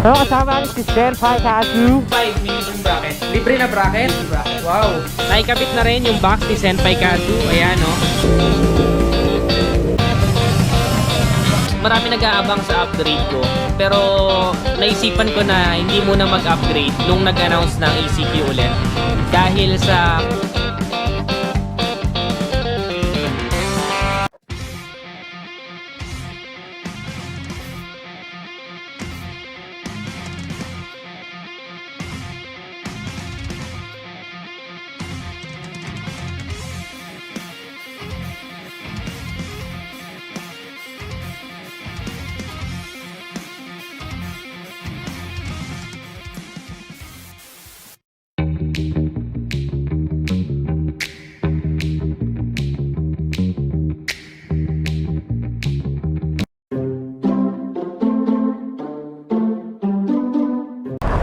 So, kasama ni si Senpai Kazu. 5mm bracket. Libre na bracket? Bracket. Wow. Naikabit na rin yung box ni Senpai Kazu. Ayan, oh. Marami nag-aabang sa upgrade ko. Pero naisipan ko na hindi muna mag-upgrade nung nag-announce ng ECQ ulit. Dahil sa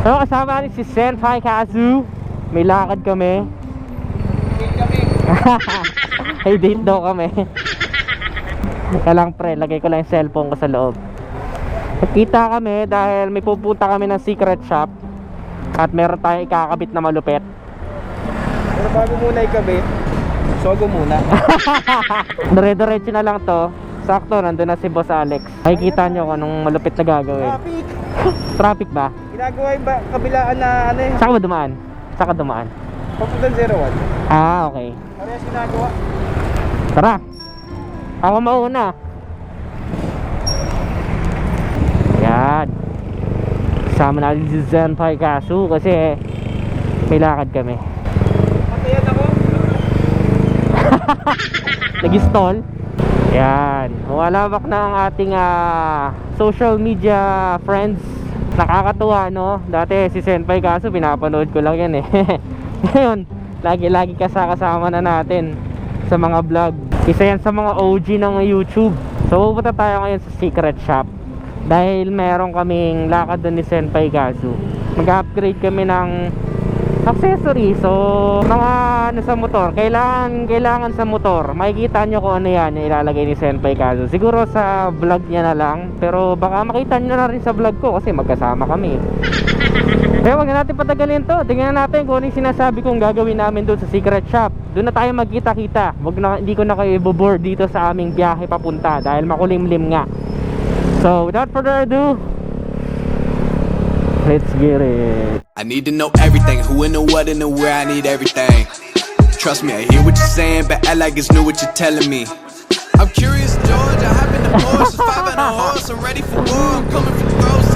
so, kasama ni si Senpai Kazu. May lakad kami. Date kami. Ay, date daw kami. Kaya lang pre, lagay ko lang yung cellphone ko sa loob. Nakita kami dahil may pupunta kami ng secret shop. At meron tayong ikakabit na malupit. Pero bago muna ikabit, sogo muna. Dire-diretso na lang to. Sakto, nandun na si Boss Alex. Makikita nyo kung anong malupit na gagawin. Traffic! Traffic ba? Ginagawa yung kabilaan na ano eh. Saan ka ba dumaan? Saan ka dumaan? Papuntan 01. Ah, okay. Parehas ginagawa. Tara! Ako mauna. Yan. Kasama natin si Senpai Kazu kasi may lakad kami. Patayan ako. Nag-stall. Yan. Humalabak na ang ating social media friends. Nakakatuwa, no? Dati si Senpai Kazu pinapanood ko lang yan eh. Ngayon, lagi-lagi kasama na natin sa mga vlog. Isa yan sa mga OG ng YouTube. So pupunta tayo ngayon sa secret shop dahil meron kaming lakad doon ni Senpai Kazu. Mag-upgrade kami ng accessory. So mga ano sa motor, kailangan sa motor. Makikita nyo kung ano yan yung ilalagay ni Senpai Kazu. Siguro sa vlog niya na lang, pero baka makita nyo na rin sa vlog ko kasi magkasama kami. Kaya wag na natin patagalin to. Tingnan natin kung ano yung sinasabi kong gagawin namin doon sa secret shop. Doon na tayo magkita-kita. Hindi ko na kayo i-bore dito sa aming biyahe papunta dahil makulimlim nga. So without further ado, let's get it. I need to know everything, who and the what and the where, I need everything. Trust me, I hear what you're saying, but act like it's new what you're telling me. I'm curious, George, I hop in the Porsche, 5 and a horse, I'm ready for war, I'm coming for throws.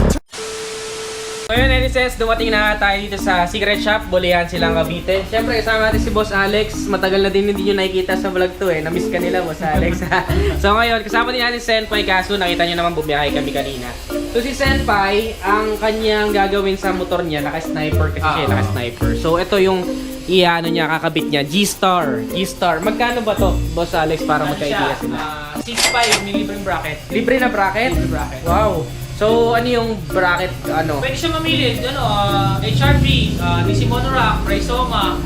So yun, NSS, dumating na tayo dito sa secret shop, Bolehan silang Cavite. Siyempre, kasama natin si Boss Alex. Matagal na din hindi nyo nakikita sa vlog to eh. Namiss ka nila, Boss Alex. So ngayon, kasama din natin si Senpai Kazu. Nakita nyo naman bumiyahe kami kanina. So si Senpai, ang kanyang gagawin sa motor niya, naka-sniper kasi siya, naka-sniper. So ito yung ano niya, kakabit niya, G-Star. G-Star. Magkano ba to, Boss Alex, para magka-idea sila? 6.5, may libreng bracket. Libre na bracket? Libre bracket. Wow. So ano yung bracket, ano? Pwede siya mamili, HRV, DC Monorack, Rhizoma,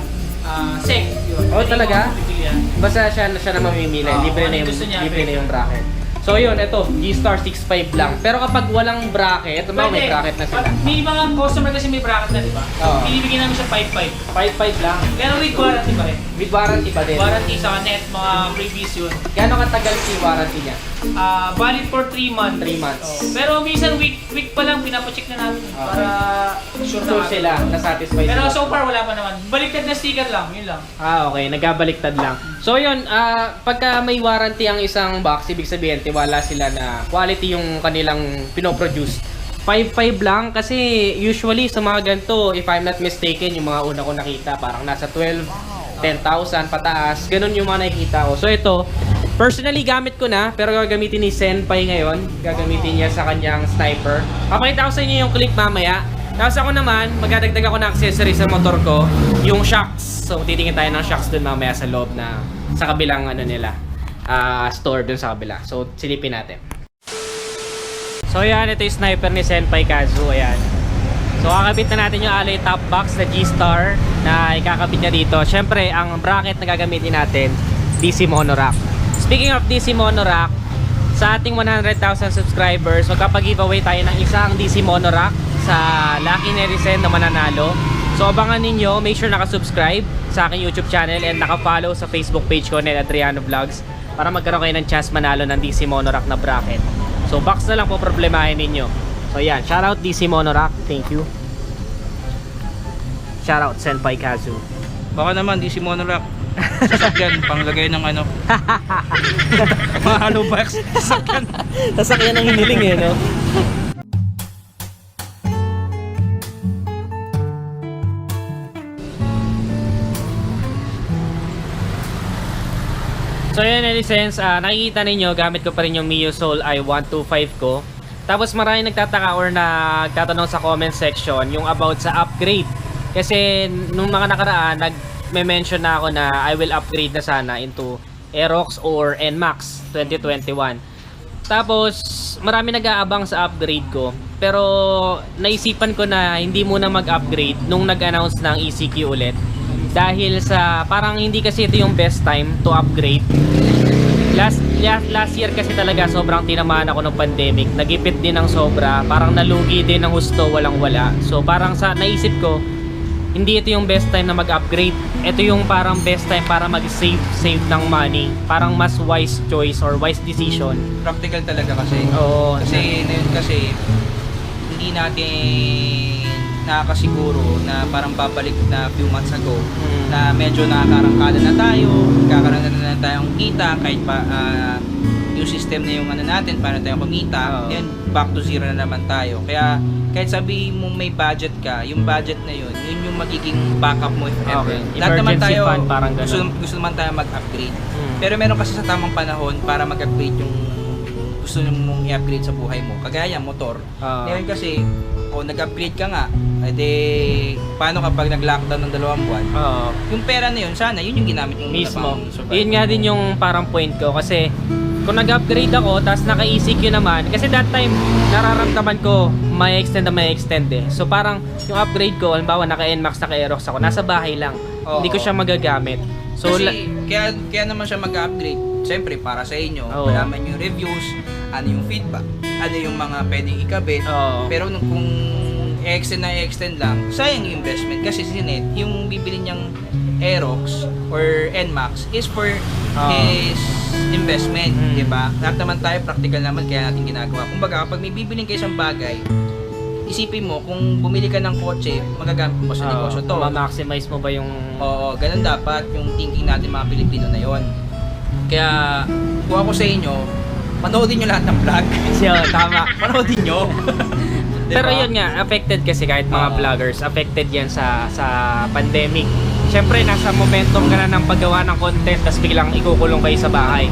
SEC. Yun. Oh, Pwede talaga? mo pipilian. Basta siya na mamimili. Libre na gusto niya, libre na pwede. yung bracket. So yun, ito, G-Star 6.5 lang. Pero kapag walang bracket, may bracket na sila. May mga customer kasi may bracket na, di ba? Oo. Binibigyan namin siya 5.5. 5.5 lang. Pero with warranty pa rin. With warranty pa din. Warranty sa net, mga freebies yun. Gano'ng katagal si warranty niya? Valid for 3 months. 3 months. Pero minsan week pa lang pinapacheck na namin para sure Sure na sila, na-satisfied Pero sila. so far wala pa naman. Baliktad na sticker lang, yun lang. Okay, nagkabaliktad lang. So yun, pagka may warranty ang isang box, ibig sabihin, tiwala sila na quality yung kanilang pinoproduce. 5.5 lang kasi usually sa mga ganito, if I'm not mistaken, yung mga una ko nakita, parang nasa 12, 10,000 pataas. Ganun yung mga nakikita ko. So ito, personally gamit ko na, pero gagamitin ni Senpai ngayon. Gagamitin niya sa kanyang sniper. Papakita ko sa inyo yung clip mamaya. Tapos ako naman, magdadagdag ako ng accessory sa motor ko, yung shocks. So titingin tayo ng shocks dun mamaya sa loob na sa kabilang ano nila, store dun sa kabila. So silipin natin. So yan, ito yung sniper ni Senpai Kazu. Ayan. So kakabit na natin yung alloy top box na G-Star na ikakabit niya dito. Syempre, ang bracket na gagamitin natin, DC Monorack. Speaking of DC Monorack, sa ating 100,000 subscribers, magpapag-giveaway tayo ng isang DC Monorack sa Lucky Netizen na mananalo. So abangan ninyo, make sure nakasubscribe sa aking YouTube channel and nakafollow sa Facebook page ko, Ned Adriano Vlogs, para magkaroon kayo ng chance manalo ng DC Monorack na bracket. So box na lang po problemahin ninyo. So yan, shoutout DC Monorack, thank you. Shoutout Senpai Kazu. Baka naman, di si Monorack. Sasakyan, panglagay ng ano. Mga hollow box. Sasakyan. Sasakyan ng hiniling eh, no? So yun, netizens, nakikita ninyo, gamit ko pa rin yung Mio Soul i125 ko. Tapos maraming nagtataka or nagtatanong sa comment section yung about sa upgrade. Kasi nung mga nakaraan, nag-mention na ako na I will upgrade na sana into Aerox or NMAX 2021. Tapos marami nag-aabang sa upgrade ko. Pero naisipan ko na hindi muna mag-upgrade nung nag-announce ng ECQ ulit. Dahil sa parang hindi kasi ito yung best time to upgrade. Last year kasi talaga sobrang tinamaan ako ng pandemic. Nagipit din ng sobra, parang nalugi din ng husto, walang wala. So parang sa naisip ko, hindi ito yung best time na mag-upgrade. Ito yung parang best time para mag-save ng money. Parang mas wise choice or wise decision. Practical talaga kasi. Oo. Kasi ngayon kasi hindi natin nakakasiguro na parang babalik na few months ago na medyo nakakarangkada na tayo, kakaroon na tayong kita kahit pa yung system na yung ano natin para tayo kumita, then back to zero na naman tayo. Kaya kahit sabihin mo may budget ka, yung budget na yun yung magiging backup mo if ever. Okay. Lahat naman Emergency tayo fund, parang ganun. gusto naman tayo mag-upgrade. Pero meron kasi sa tamang panahon para mag-upgrade yung gusto mong i-upgrade sa buhay mo. Kagaya motor. Ngayon kasi nag-upgrade ka nga, edi paano kapag nag-lockdown ng 2 buwan? Yung pera na yun, sana yun yung ginamit mong Mismo. Yun nga din yung parang point ko kasi kung nag-upgrade ako tapos naka-ECQ naman, kasi that time nararamdaman ko may extend eh. So parang yung upgrade ko, halimbawa naka-NMAX, naka-Aerox ako, nasa bahay lang. Hindi ko siya magagamit. So kasi kaya naman siya mag-upgrade. Siyempre para sa inyo, malaman yung reviews, ano yung feedback, ano yung mga pwedeng ikabit. Pero kung i-extend lang, sayang yung investment kasi si Ned, yung bibili niyang Aerox or NMAX is for his investment, di ba? Lahat naman tayo practical naman kaya natin ginagawa. Kumbaga kapag may bibiling kayo isang bagay, isipin mo kung bumili ka ng kotse, magagamit mo sa negosyo to. Ma-maximize mo ba yung... Oo, ganun dapat yung thinking natin mga Pilipino na yon. Kaya kung ako sa inyo, panoodin nyo lahat ng vlog. Tama. Panoodin nyo. Diba? Pero yun nga, affected kasi kahit mga vloggers, affected yan sa pandemic. Siyempre, nasa momentum ka na ng paggawa ng content, tapos biglang ikukulong kayo sa bahay.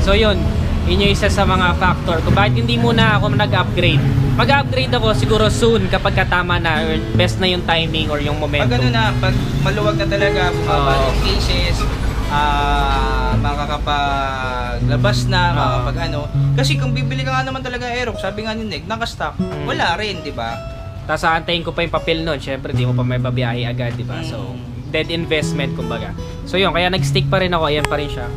So yun yung isa sa mga factor kung bakit hindi muna ako nag-upgrade. Mag-upgrade ako siguro soon kapag katama na, or best na yung timing or yung momentum. Pag ano na, pag maluwag na talaga, bumaba yung cases, makakapaglabas na, makakapag ano. Kasi kung bibili ka nga naman talaga Aerox, sabi nga ni Neg, nakastock, wala rin, di ba? Tapos aantayin ko pa yung papel nun, syempre di mo pa may babiyahe agad, di ba? So, dead investment kumbaga. So yun, kaya nag-stick pa rin ako, ayan pa rin siya.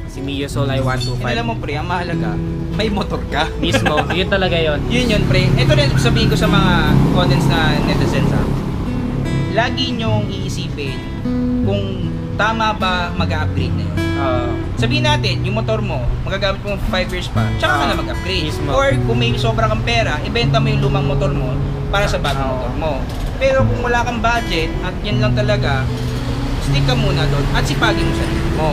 Si Mio Soul i125. Alam mo pre, ang mahalaga, may motor ka. Mismo, yun talaga yun. Yun pre. Ito rin sabihin ko sa mga audience na netizens lagi nyong iisipin kung tama ba mag-upgrade na yun. Sabihin natin, yung motor mo, magagamit mo 5 years pa, tsaka ka na mag-upgrade. Mismo. Or kung may sobra kang pera, ibenta mo yung lumang motor mo para sa bagong motor mo. Pero kung wala kang budget at yan lang talaga, stick ka muna doon at sipagin mo sa sarili mo.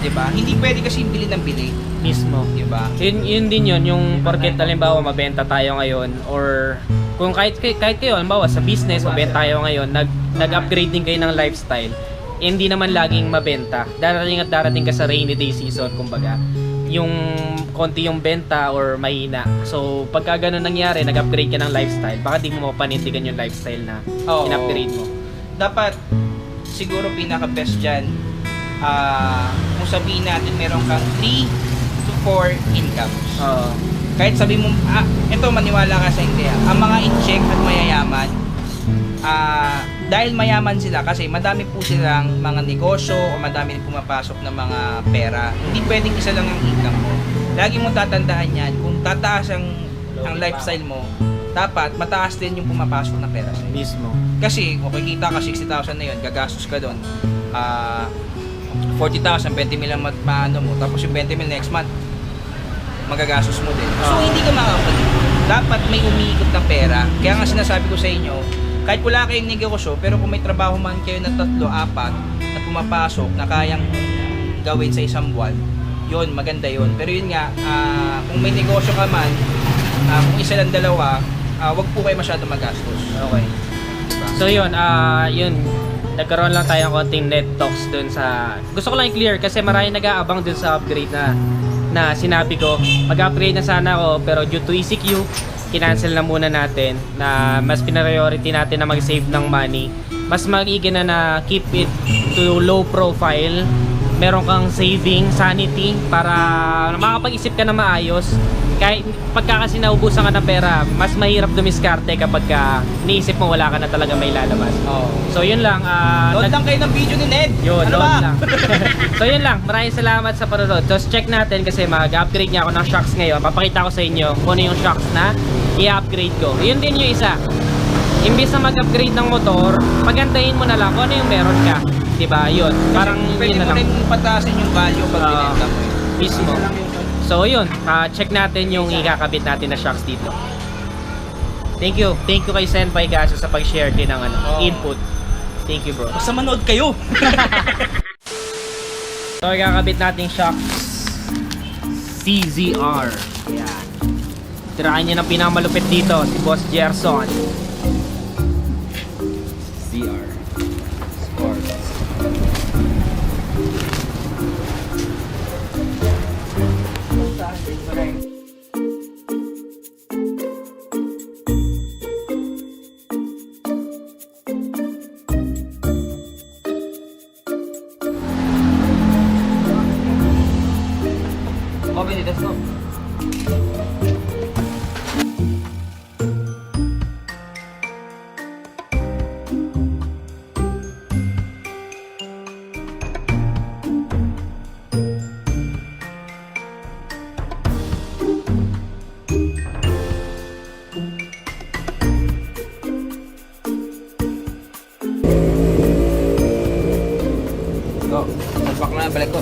Diba? Hindi pwede kasi bili ng bili. Mismo. Diba? Yun din yun, yung porket halimbawa mabenta tayo ngayon or kung kahit kayo halimbawa sa business mabenta tayo ngayon, nag-upgrade din kayo ng lifestyle, hindi naman laging mabenta. Darating at darating ka sa rainy day season, kumbaga. Yung konti yung benta or mahina. So, pagka ganun nangyari, nag-upgrade ka ng lifestyle, baka di mo mapanindigan yung lifestyle na in-upgrade mo. Dapat siguro pinaka-best dyan, kung sabihin natin meron kang 3 to 4 incomes. Kahit sabihin mo, ito maniwala ka sa hindi, ang mga in-check at mayayaman, dahil mayaman sila kasi madami po silang mga negosyo o madami rin pumapasok ng mga pera. Hindi pwedeng isa lang ang income mo. Lagi mo tatandaan yan, kung tataas ang lifestyle mo, dapat mataas din yung pumapasok na pera sa'yo. Mismo. Kasi, okay, kita ka 60,000 na yun, gagastos ka doon. 40,000, 20 mil ang maano mo, tapos yung 20 mil next month, magagastos mo din. So, hindi ka makakapag. Dapat may umiikot na pera. Kaya nga sinasabi ko sa inyo, kahit wala kayong negosyo, pero kung may trabaho man kayo na 3, 4, na pumapasok, na kayang gawin sa isang buwan, yun, maganda yun. Pero yun nga, kung may negosyo ka man, kung isa lang dalawa, wag po kayo masyado magastos. Okay. So yun, nagkaroon lang tayo ng konting net talks dun sa... Gusto ko lang i-clear kasi maraming nag-aabang dun sa upgrade na sinabi ko. Mag-upgrade na sana ako pero due to ECQ, kinancel na muna natin na mas priority natin na mag-save ng money. Mas mag-iga na keep it to low profile. Meron kang saving, sanity para makapag-isip ka na maayos. Kahit pagka kasi naubusan ka ng pera, mas mahirap dumiskarte kapag iniisip mo wala ka na talaga may lalabas. So yun lang. Load lang kayo ng video ni Ned. Yun, ano load ba? lang. So yun lang, maraming salamat sa panonood. So check natin kasi mag-upgrade niya ako ng shocks ngayon. Papakita ko sa inyo kung ano yung shocks na i-upgrade ko. Yun din yung isa. Imbis na mag-upgrade ng motor, pagandahin mo na lang kung ano yung meron ka. Diba? Yun. Parang pwede yun na mo lang. rin patasin yung value pag binenta mo. Mismo. So yun, check natin yung ikakabit natin na shocks dito. Thank you kay Senpai Gaso sa pag-share din ng input. Thank you bro. Basta manood kayo. So ikakabit natin shocks CZR. Ayan. Tirahan niya ng pinamalupit dito, si Boss Gerson. CR Sports. Okay, let's go. Go. Talpak na, balik ko.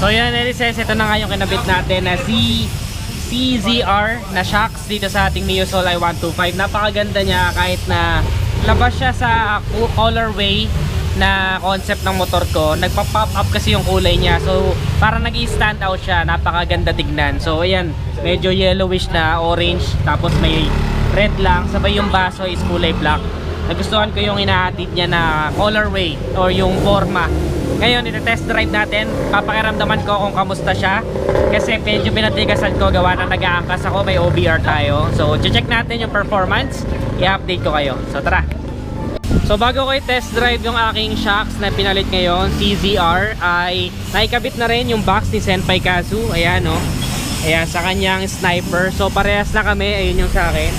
So yan, Elises, ito na nga yung kinabit natin na CZR na shocks dito sa ating Mio Soul i125. Napakaganda niya kahit na labas siya sa colorway na concept ng motor ko. Nagpa-pop up kasi yung kulay niya. So parang nag-i-stand out siya. Napakaganda tignan. So ayan, medyo yellowish na orange. Tapos may red lang. Sabay yung baso is kulay black. Nagustuhan ko yung inahatid niya na colorway or yung forma. Ngayon, ito-test drive natin. Papakiramdaman ko kung kamusta siya. Kasi medyo pinatigasan ko gawa na nag-aangkas ako. May OBR tayo. So, check natin yung performance. I-update ko kayo. So, tara! So, bago ko i-test drive yung aking shocks na pinalit ngayon, CZR, ay naikabit na rin yung box ni Senpai Kazu. Ayan, no? Ayan, sa kanyang sniper. So, parehas na kami. Ayun yung sa akin.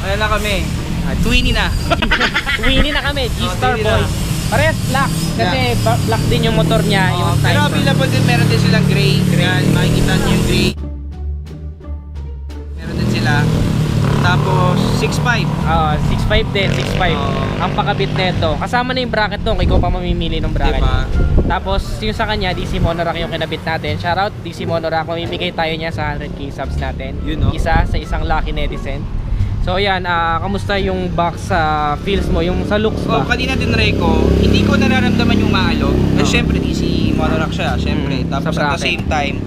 Ayan na kami. Twinnie na. Twinnie na kami. G-Star Twinnie boys. na. Parehas black. Kasi black din yung motor niya. Yung Pero sniper. available din, meron din silang gray. Yan, makikita niyo yung gray. Meron din sila. Tapos 6.5. 6.5 din, 6.5 ang pakabit nito. Kasama na yung bracket doon, ikaw pa mamimili ng bracket. Diba? Tapos yung sa kanya, DC Monorack yung kinabit natin. Shoutout DC Monorack, mamimigay tayo niya sa 100k subs natin. Yun, no? Isa sa isang lucky netizen. So yan, kamusta yung box feels mo, yung sa looks ba? Kanina din ko, hindi ko nararamdaman yung maalog. Syempre DC Monorack siya, syempre. Tapos sa at the bracket. same time,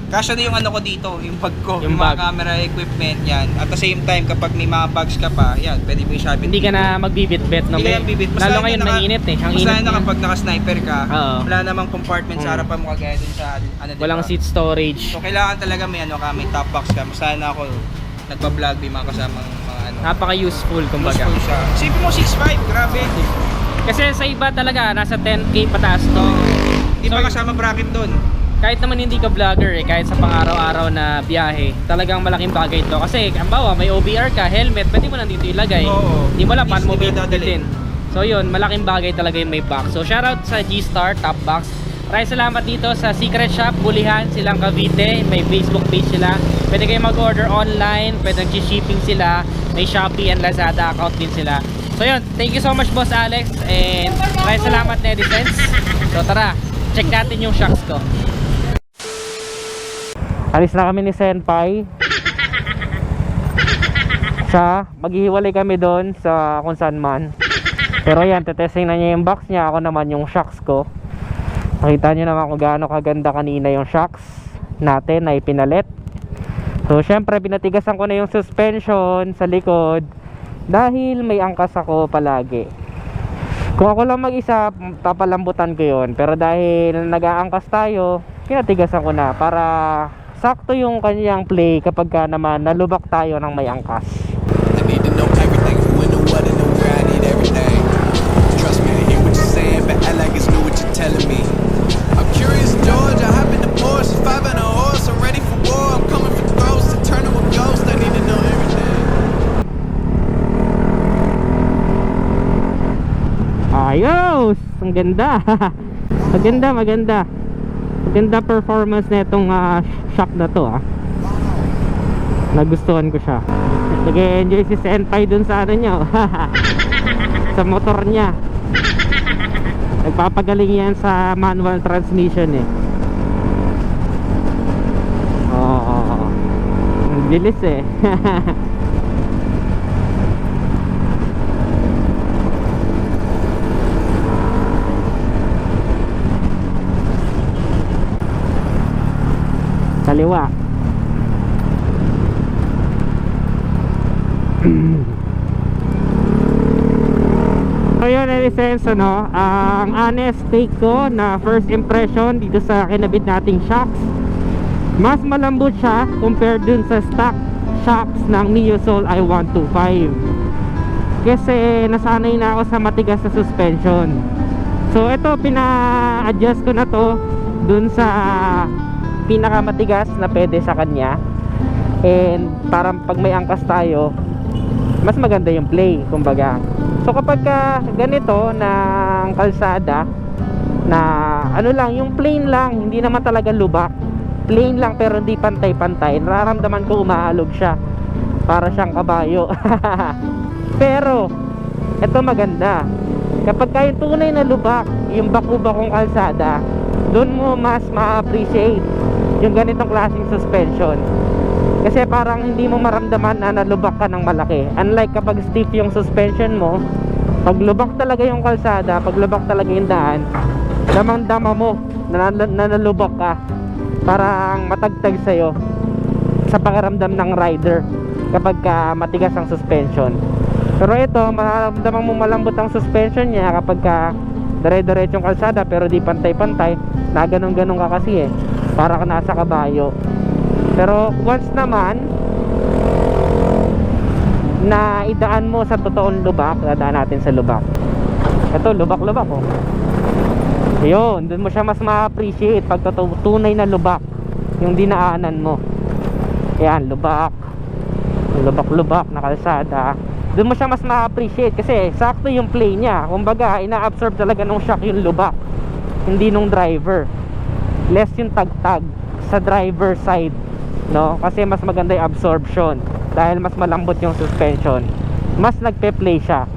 kasya na yung ano ko dito, yung bag ko, Yung yung bag. mga camera equipment, yan. At the same time, kapag may mga bags ka pa, yan, pwede mo i-shove it. Hindi ka na magbibit-bit, no? Hindi ka na bibit. Lalo ngayon, mainit eh. Ang init na niya. kapag naka-sniper ka, Oo. wala namang compartment sa harapan mo kagaya dun sa, ano, diba? Walang seat storage. So, kailangan talaga may ano ka, may top box ka. Masana ako, nagpa-vlog, may mga kasamang mga ano. Napaka-useful, kumbaga. Useful siya. Isipin mo 6.5, grabe. Kasi sa iba talaga, nasa 10k pataas to. Di ba kasama bracket dun? Kahit naman hindi ka vlogger kahit sa pang-araw-araw na biyahe, talagang malaking bagay ito. Kasi, ambawa, may OBR ka, helmet, pwede mo nandito ilagay. Oo. Hindi mo lang, At paano mo least, hindi bitin. So yun, malaking bagay talaga yung may box. So shoutout sa G-Star, top box. maraming salamat dito sa Secret Shop Bulihan, silang Cavite. May Facebook page sila. Pwede kayo mag-order online, pwede nag-shipping sila. May Shopee and Lazada account din sila. So yun, thank you so much Boss Alex, and maraming salamat netizens. So tara, check natin yung shocks ko. Alis na kami ni Senpai. Siya, maghihiwalay kami doon sa kung saan man. Pero yan, tetesting na niya yung box niya. Ako naman yung shocks ko. Nakita nyo naman kung gaano kaganda kanina yung shocks natin na ipinalit. So syempre pinatigasan ko na yung suspension sa likod dahil may angkas ako palagi. Kung ako lang mag-isa, papalambutan ko yun. Pero dahil nag-aangkas tayo, pinatigasan ko na para sakto yung kanyang play kapag ka naman nalubak tayo ng may angkas. I need to know everything, who and the what and the where, I need everything. Trust me, I hear what you're saying, but I like it's new what you're telling me. I'm curious, George, I hop in the Porsche, 5 and a horse, I'm ready for war, I'm coming for throats, to turn to a ghost, I need to know everything. Ayos! Ang ganda! Maganda, maganda. Maganda performance na itong shock na to Nagustuhan ko siya. Nag-enjoy si Senpai dun sa ano niya sa motor niya. Nagpapagaling yan sa manual transmission Oo. Ang bilis kaliwa. So yun, sense, ang honest take ko na first impression dito sa kinabit nating shocks, mas malambot siya compared dun sa stock shocks ng Mio Soul i125 kasi nasanay na ako sa matigas na suspension. So ito, pina-adjust ko na to dun sa pinakamatigas na pwede sa kanya, and parang pag may angkas tayo mas maganda yung play, kumbaga. So kapag ganito ng kalsada na ano lang, yung plain lang, hindi naman talaga lubak, plain lang pero hindi pantay-pantay, nararamdaman ko umaalog siya, para siyang kabayo. Pero ito maganda, kapag yung tunay na lubak, yung baku-bakong kalsada, doon mo mas ma-appreciate yung ganitong klaseng suspension. Kasi parang hindi mo maramdaman na nalubak ka ng malaki. Unlike kapag stiff yung suspension mo, pag lubak talaga yung kalsada, pag lubak talaga yung daan, damang-dama mo na nalubak ka. Parang matagtag sa'yo sa pakiramdam ng rider kapag matigas ang suspension. Pero ito, maramdaman mo malambot ang suspension niya kapag dire-diretsong kalsada pero di pantay-pantay, na ganun-ganun ka kasi para ka nasa kabayo. Pero once naman na idaan mo sa totoong lubak, dadaan natin sa lubak. Ito, lubak-lubak Yun, dun mo siya mas ma-appreciate pag tunay na lubak yung dinaanan mo. Yan, lubak. Lubak-lubak na kalsada. Dun mo siya mas ma-appreciate kasi sakto yung play niya. Kumbaga, ina-absorb talaga ng shock yung lubak, hindi nung driver. Less yung tagtag sa driver side, kasi mas maganda yung absorption dahil mas malambot yung suspension, mas nagpe-play siya.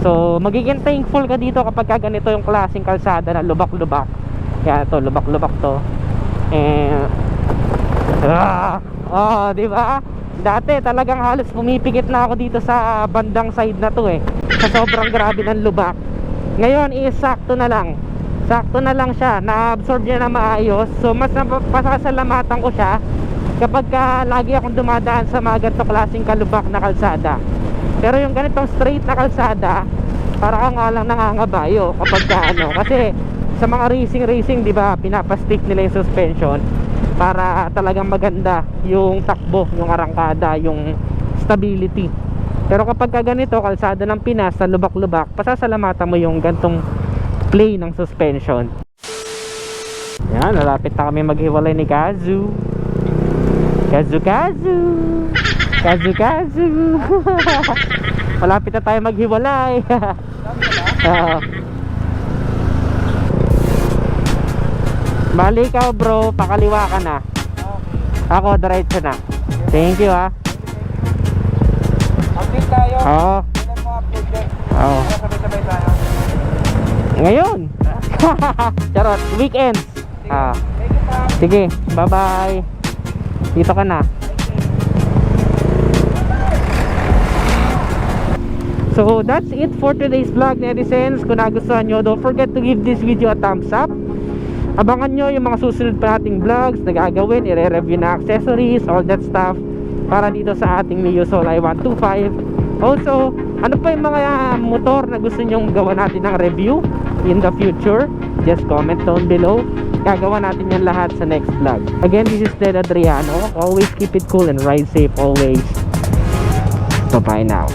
So magiging thankful ka dito kapag ganito yung klaseng kalsada na lubak-lubak. Yan, ito lubak-lubak to. Diba? Dati talagang halos pumipikit na ako dito sa bandang side na to sa sobrang grabe ng lubak. Ngayon sakto na lang siya, na-absorb niya na maayos. So mas pasasalamatan ko siya kapag lagi akong dumadaan sa mga ganitong klaseng kalubak na kalsada. Pero yung ganitong straight na kalsada, para ka nga lang nangangabayo kapag kasi sa mga racing, di ba, pinapastick nila yung suspension para talagang maganda yung takbo, yung arangkada, yung stability. Pero kapag ganito, kalsada ng Pinas sa lubak-lubak, pasasalamatan mo yung ganitong play ng suspension. Yan, nalapit na kami maghiwalay ni Kazu. Kazu. Malapit na tayo maghiwalay. Bali ikaw bro, pakaliwa ka na. Ako, diretso na. Thank you ha. Update tayo. Oo. Kailan mo upload yan? Oo. Sabay-sabay tayo. Ngayon. Charot, weekends. Ah. Thank you, Pam. Sige, bye-bye. Dito ka na. So that's it for today's vlog, netizens. Kung nagustuhan nyo, don't forget to give this video a thumbs up. Abangan nyo yung mga susunod pa nating vlogs na gagawin, i-review na accessories, all that stuff para dito sa ating Mio Soul i125. Also, ano pa yung mga motor na gusto nyong gawa natin ng review in the future? Just comment down below. Gagawa natin yan lahat sa next vlog. Again, this is Ted Adriano. Always keep it cool and ride safe always. Bye-bye now.